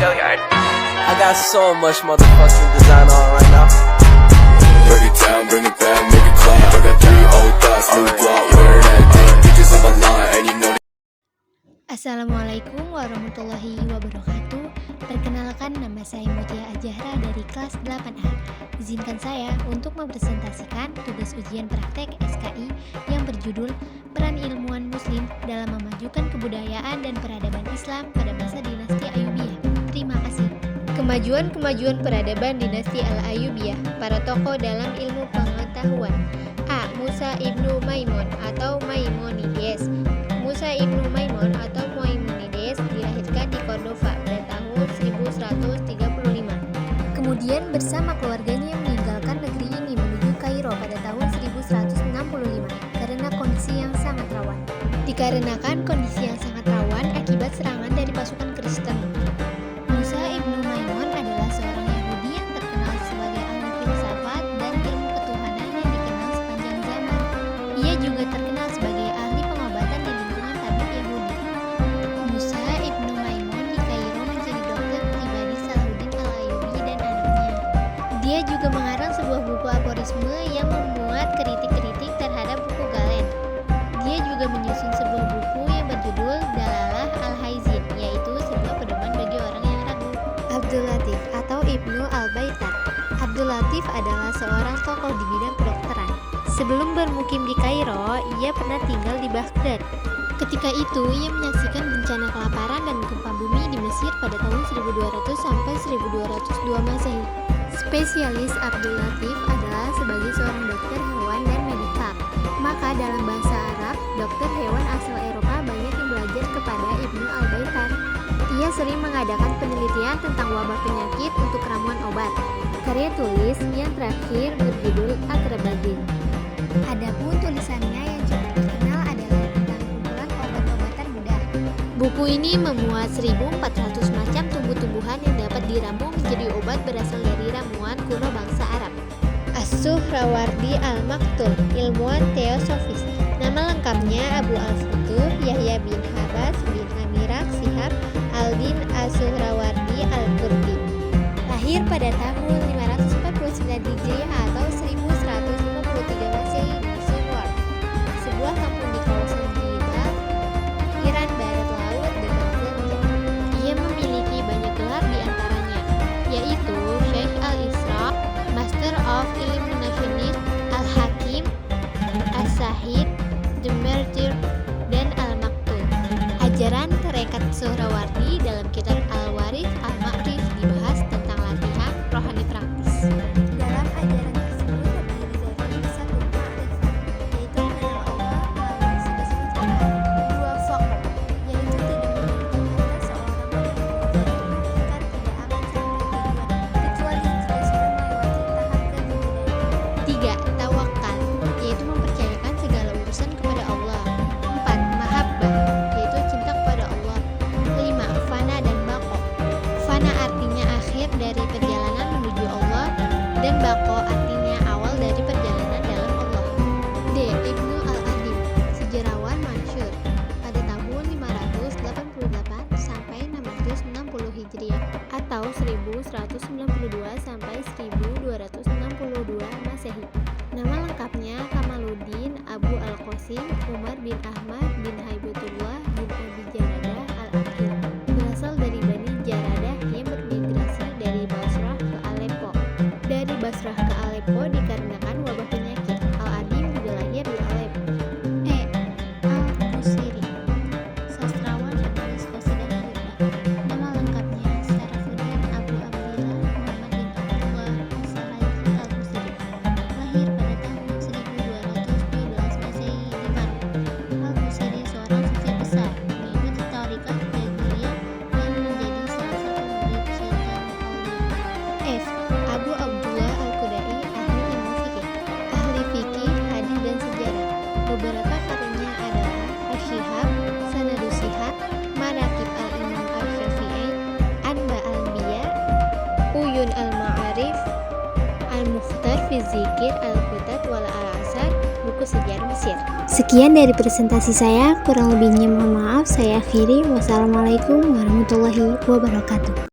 I got so much motherfucking design on right now. Break it down, bring it back, make it clap. I got 3 old thoughts, new block, wear that thing. Bitches on my line, and you know. Assalamualaikum warahmatullahi wabarakatuh. Perkenalkan, nama saya Mutia Ajahra dari kelas 8A. Izinkan saya untuk mempresentasikan tugas ujian praktek SKI yang berjudul Peran Ilmuwan Muslim dalam Memajukan Kebudayaan dan Peradaban Islam pada Masa Dinasti Ayyubiyah. Terima kasih. Kemajuan peradaban dinasti Al-Ayyubiyah. Para tokoh dalam ilmu pengetahuan. A. Musa ibnu Maimun atau Maimonides. Musa ibnu Maimun atau Maimonides dilahirkan di Cordova pada tahun 1135. Kemudian bersama keluarganya meninggalkan negeri ini menuju Kairo pada tahun 1165 karena kondisi yang sangat rawan. Dikarenakan kondisi yang sangat rawan akibat serangan dari pasukan Kristen. Musa ibnu Maimun adalah seorang Yahudi yang terkenal sebagai ahli filsafat dan ilmu ketuhanan yang dikenal sepanjang zaman. Ia juga terkenal sebagai ahli pengobatan di lingkungan tabib Yahudi. Musa ibnu Maimun di Kairo menjadi dokter pribadi Salahuddin al-Ayyubi dan anaknya. Dia juga mengarang sebuah buku aforisme yang memuat kritik-kritik terhadap buku Galen. Dia juga menyusun sebuah buku yang berjudul Dalalah al-Haizin, yaitu sebuah pedoman bagi orang yang ragu. Abdul Latif atau Ibnu al-Baitar. Abdul Latif adalah seorang tokoh di bidang kedokteran. Sebelum bermukim di Kairo, ia pernah tinggal di Baghdad. Ketika itu, ia menyaksikan bencana kelaparan dan gempa bumi di Mesir pada tahun 1200 sampai 1202 Masehi. Spesialis Abdul Latif adalah sebagai seorang dokter hewan dan medikal. Maka dalam bahasa Arab, dokter hewan asal Eropa banyak yang belajar kepada Ibnu al-Baitar. Ia sering mengadakan penelitian tentang wabah penyakit untuk ramuan obat. Karya tulis yang terakhir berjudul Aqrabadin. Adapun tulisannya yang cukup terkenal adalah tentang kumpulan obat-obatan mudah. Buku ini memuat 1400 macam tumbuh-tumbuhan yang dapat diramu menjadi obat berasal dari ramuan kuno bangsa Arab. As-Suhrawardi al-Maktul, ilmuwan teosofis. Nama lengkapnya Abu al-Futuh Yahya bin Habas bin Amirak Sihab al-Din As-Suhrawardi al-Kurdi. Lahir pada tahun 549 Hijriah atau 1153 Masehi di Sumur, sebuah kampung di kawasan Jibal, Iran Barat Laut dekat Zanjan. Ia memiliki banyak gelar di antaranya, yaitu Syekh al-Isra, Master of Illuminationist, Al-Hakim, As-Sahid, The Martyr, dan Al-Maktul. Ajaran Tarekat Suhrawardi dalam kitab Al-Warith Al-Ma'rif dibahas tentang latihan rohani praktis. Dalam ajaran tersebut terdiri dari satu ma'rifat, yaitu mengenal Allah melalui spesifik cara, dua faqr, yaitu tidak memiliki harta seorang meninggalkan tidak akan sampai tujuan kecuali jika sudah melewati tahap kejujuran. 3. Tawakal, yaitu mempercayakan segala urusan kepada Allah. 4. Mahabbah, yaitu cinta kepada Allah. 5. Fana dan baqo. Fana artinya akhir dari perjalanan menuju Allah, dan baqo artinya awal dari perjalanan dalam Allah. D. Ibnu al-Adim, sejarawan masyhur pada tahun 588 sampai 660 Hijriah atau 1192 sampai 1262 Masehi. Nama lengkapnya Kamaluddin Abu al-Qasim Umar bin Ahmad bin Haibatullah bin Abi Jaradah al-Aqil. Berasal dari Bani Jaradah yang bermigrasi dari Basrah ke Aleppo. Dari Basrah ke Aleppo dikarenakan wabah penyakit. Al-Adim juga lahir di Aleppo. E. Al-Busiri, sastrawan penulis qasidah Burda. Nama lengkapnya Syarafuddin Abu Abdillah Muhammad bin Abdullah As-Saraji Al-Busiri. Lahir pada tahun 1212 Masehi di Maroko. Al-Busiri seorang sufi besar, mengikuti tarikat Jahiliyah dan menjadi salah satu murid Sultan Aulia. F. Abu Abdullah Al-Qudai, ahli ilmu fikih, hadis dan sejarah. Beberapa karyanya adalah Ash-Shihab, Sanadus Shihab, Manaqib al-Imam al-Syafi'i, Anba al-Anbiya, Uyun al-Ma'arif, Al-Mukhtar fi Zikir, Al-Qutat wal Al-Asar, buku sejarah Mesir. Sekian dari presentasi saya, kurang lebihnya mohon maaf. Saya akhiri. Wassalamualaikum warahmatullahi wabarakatuh.